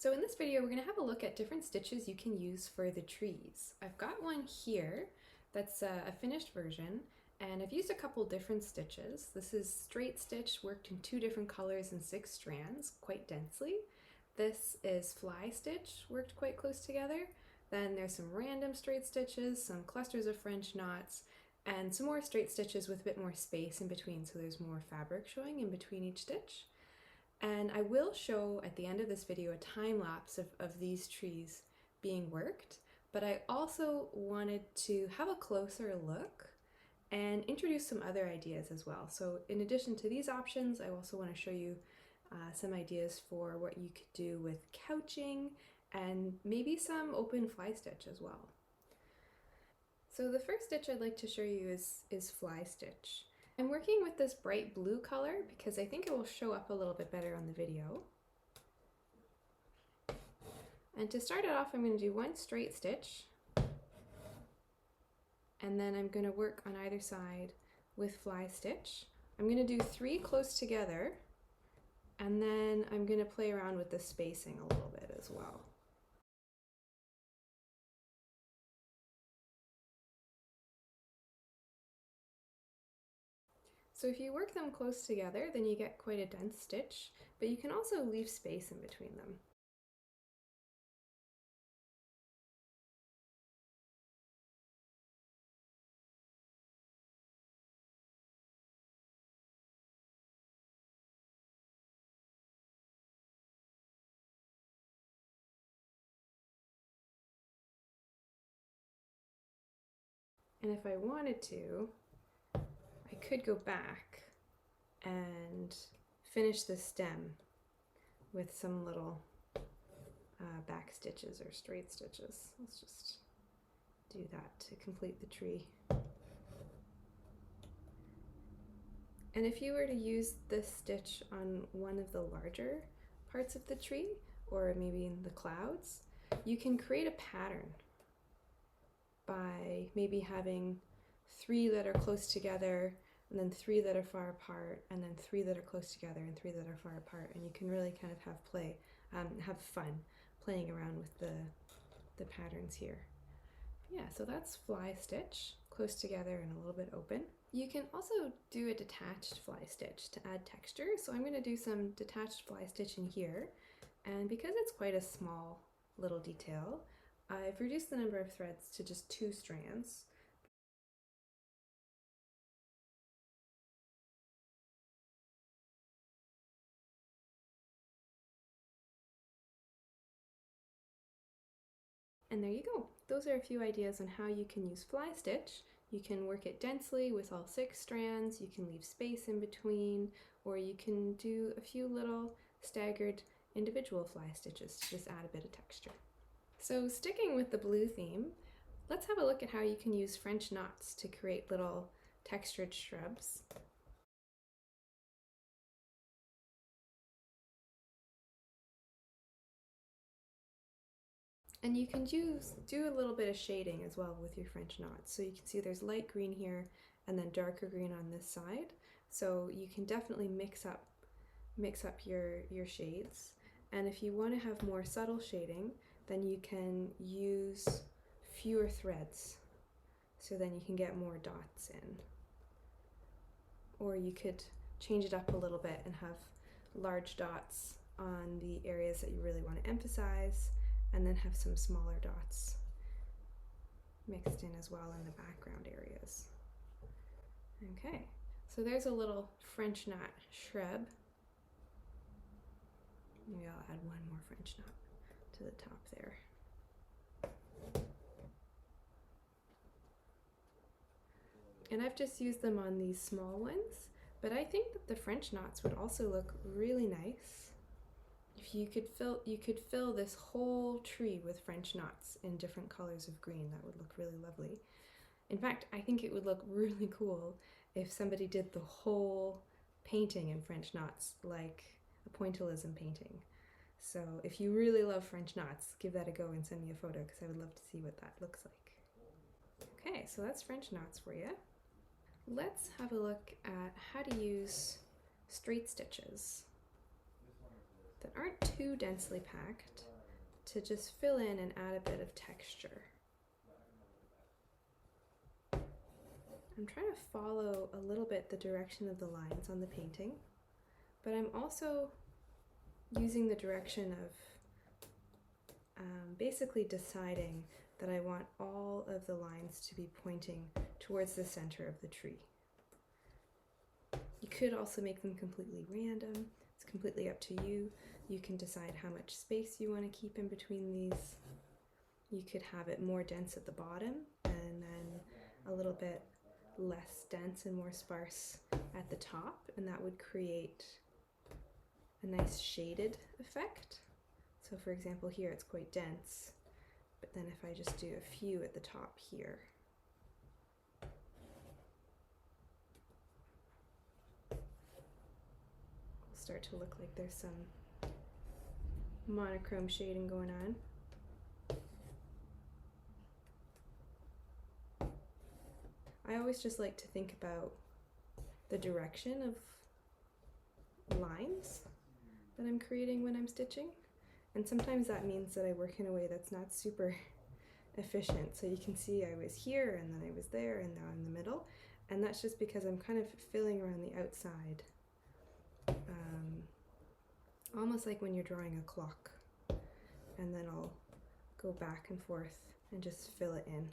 So in this video, we're going to have a look at different stitches you can use for the trees. I've got one here that's a finished version, and I've used a couple different stitches. This is straight stitch worked in 2 different colors and 6 strands, quite densely. This is fly stitch worked quite close together. Then there's some random straight stitches, some clusters of French knots, and some more straight stitches with a bit more space in between, so there's more fabric showing in between each stitch. And I will show at the end of this video a time lapse of these trees being worked, but I also wanted to have a closer look and introduce some other ideas as well. So in addition to these options, I also want to show you some ideas for what you could do with couching and maybe some open fly stitch as well. So the first stitch I'd like to show you is fly stitch. I'm working with this bright blue color because I think it will show up a little bit better on the video. And to start it off, I'm going to do 1 straight stitch, and then I'm going to work on either side with fly stitch. I'm going to do 3 close together, and then I'm going to play around with the spacing a little bit as well. So if you work them close together, then you get quite a dense stitch, but you can also leave space in between them. And if I wanted to, I could go back and finish the stem with some little back stitches or straight stitches. Let's just do that to complete the tree. And if you were to use this stitch on one of the larger parts of the tree, or maybe in the clouds, you can create a pattern by maybe having 3 that are close together, and then 3 that are far apart, and then 3 that are close together, and 3 that are far apart, and you can really kind of have fun playing around with the patterns here. Yeah, so that's fly stitch, close together and a little bit open. You can also do a detached fly stitch to add texture, so I'm going to do some detached fly stitch in here, and because it's quite a small little detail, I've reduced the number of threads to just 2 strands. And there you go. Those are a few ideas on how you can use fly stitch. You can work it densely with all 6 strands, you can leave space in between, or you can do a few little staggered individual fly stitches to just add a bit of texture. So sticking with the blue theme, let's have a look at how you can use French knots to create little textured shrubs. And you can do a little bit of shading as well with your French knots. So you can see there's light green here and then darker green on this side. So you can definitely mix up your shades. And if you want to have more subtle shading, then you can use fewer threads. So then you can get more dots in. Or you could change it up a little bit and have large dots on the areas that you really want to emphasize, and then have some smaller dots mixed in as well in the background areas. Okay, so there's a little French knot shrub. Maybe I'll add one more French knot to the top there. And I've just used them on these small ones, but I think that the French knots would also look really nice. If you could fill this whole tree with French knots in different colors of green, that would look really lovely. In fact, I think it would look really cool if somebody did the whole painting in French knots, like a pointillism painting. So if you really love French knots, give that a go and send me a photo, because I would love to see what that looks like. Okay, so that's French knots for you. Let's have a look at how to use straight stitches. that aren't too densely packed to just fill in and add a bit of texture. I'm trying to follow a little bit the direction of the lines on the painting, but I'm also using the direction of basically deciding that I want all of the lines to be pointing towards the center of the tree. You could also make them completely random. It's completely up to you. You can decide how much space you want to keep in between these. You could have it more dense at the bottom and then a little bit less dense and more sparse at the top, and that would create a nice shaded effect. So for example, here it's quite dense, but then if I just do a few at the top here, it'll start to look like there's some monochrome shading going on. I always just like to think about the direction of lines that I'm creating when I'm stitching. And sometimes that means that I work in a way that's not super efficient. So you can see I was here and then I was there and now I'm in the middle. And that's just because I'm kind of filling around the outside. Almost like when you're drawing a clock. And then I'll go back and forth and just fill it in.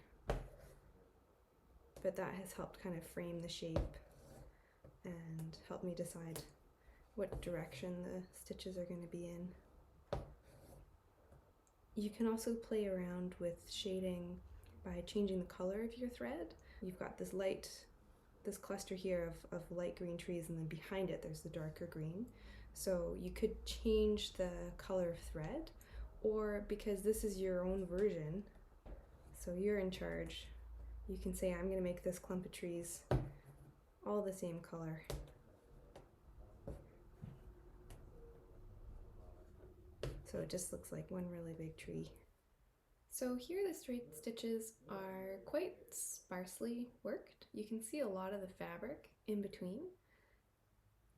But that has helped kind of frame the shape and help me decide what direction the stitches are going to be in. You can also play around with shading by changing the color of your thread. You've got this cluster here of light green trees, and then behind it there's the darker green. So you could change the color of thread, or because this is your own version, so you're in charge, you can say, I'm going to make this clump of trees all the same color. So it just looks like one really big tree. So here the straight stitches are quite sparsely worked. You can see a lot of the fabric in between.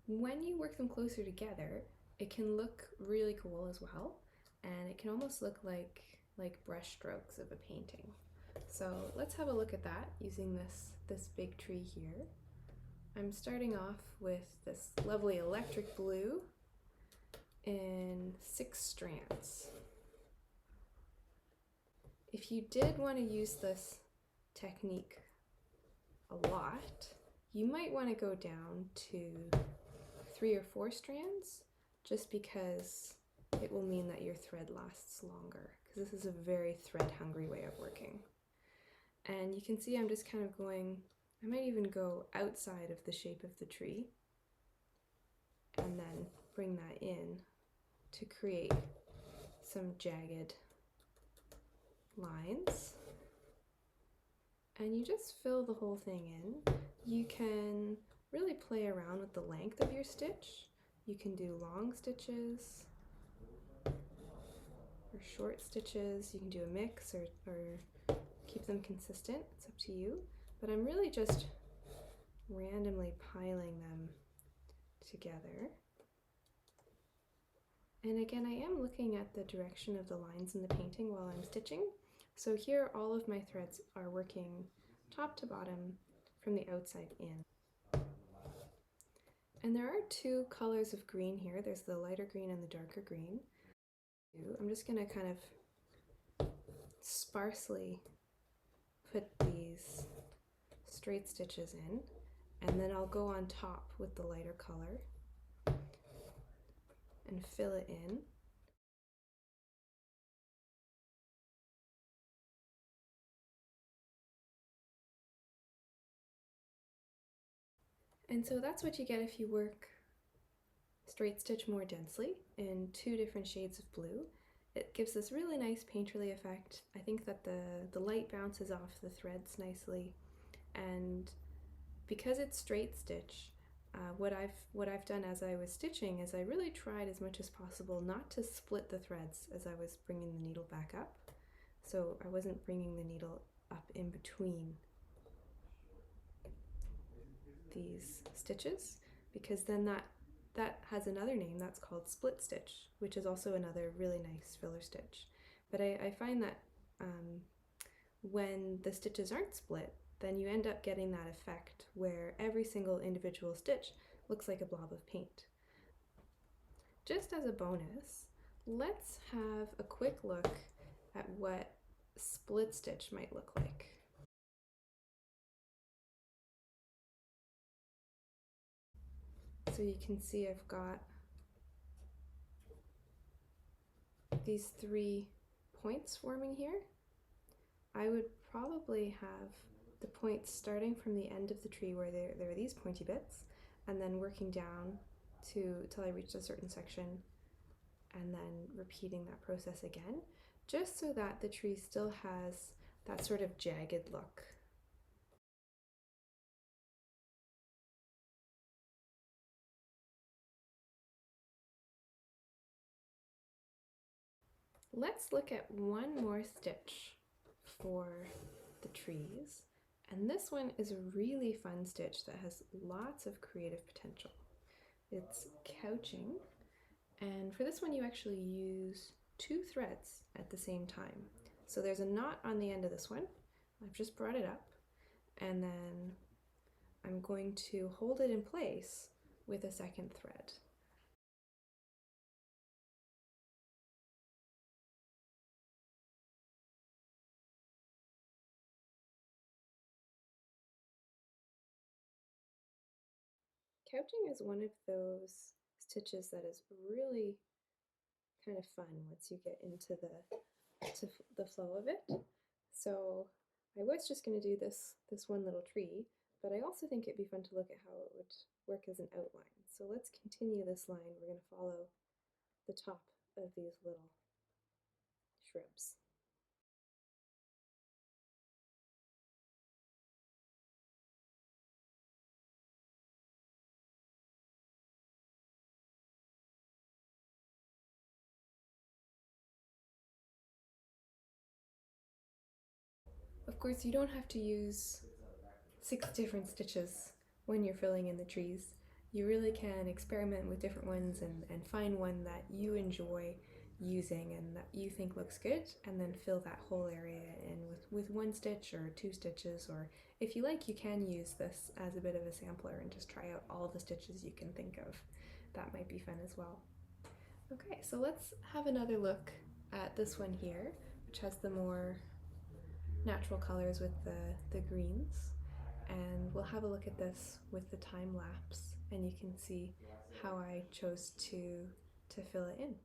When you work them closer together, it can look really cool as well, and it can almost look like brush strokes of a painting. So let's have a look at that using this big tree here. I'm starting off with this lovely electric blue in 6 strands. If you did want to use this technique a lot, you might want to go down to 3 or 4 strands, just because it will mean that your thread lasts longer, because this is a very thread hungry way of working. And you can see I'm just kind of going, I might even go outside of the shape of the tree and then bring that in to create some jagged lines. And you just fill the whole thing in. You can really play around with the length of your stitch. You can do long stitches or short stitches. You can do a mix or keep them consistent. It's up to you. But I'm really just randomly piling them together. And again, I am looking at the direction of the lines in the painting while I'm stitching. So here all of my threads are working top to bottom from the outside in. And there are 2 colors of green here. There's the lighter green and the darker green. I'm just going to kind of sparsely put these straight stitches in, and then I'll go on top with the lighter color and fill it in. And so that's what you get if you work straight stitch more densely in 2 different shades of blue. It gives this really nice painterly effect. I think that the light bounces off the threads nicely, and because it's straight stitch, what I've done as I was stitching is I really tried as much as possible not to split the threads as I was bringing the needle back up. So I wasn't bringing the needle up in between these stitches, because then that that has another name that's called split stitch, which is also another really nice filler stitch. But I find that when the stitches aren't split, then you end up getting that effect where every single individual stitch looks like a blob of paint. Just as a bonus, let's have a quick look at what split stitch might look like. So you can see I've got these 3 points forming here. I would probably have the points starting from the end of the tree where there are these pointy bits, and then working down till I reached a certain section, and then repeating that process again, just so that the tree still has that sort of jagged look. Let's look at one more stitch for the trees, and this one is a really fun stitch that has lots of creative potential. It's couching, and for this one you actually use 2 threads at the same time. So there's a knot on the end of this one. I've just brought it up, and then I'm going to hold it in place with a second thread. Couching is one of those stitches that is really kind of fun once you get into the flow of it. So I was just going to do this one little tree, but I also think it'd be fun to look at how it would work as an outline. So let's continue this line. We're going to follow the top of these little shrubs. Of course, you don't have to use 6 different stitches when you're filling in the trees. You really can experiment with different ones and find one that you enjoy using and that you think looks good, and then fill that whole area in with 1 stitch or 2 stitches, or if you like, you can use this as a bit of a sampler and just try out all the stitches you can think of. That might be fun as well. Okay, so let's have another look at this one here, which has the more natural colors with the greens, and we'll have a look at this with the time lapse, and you can see how I chose to fill it in.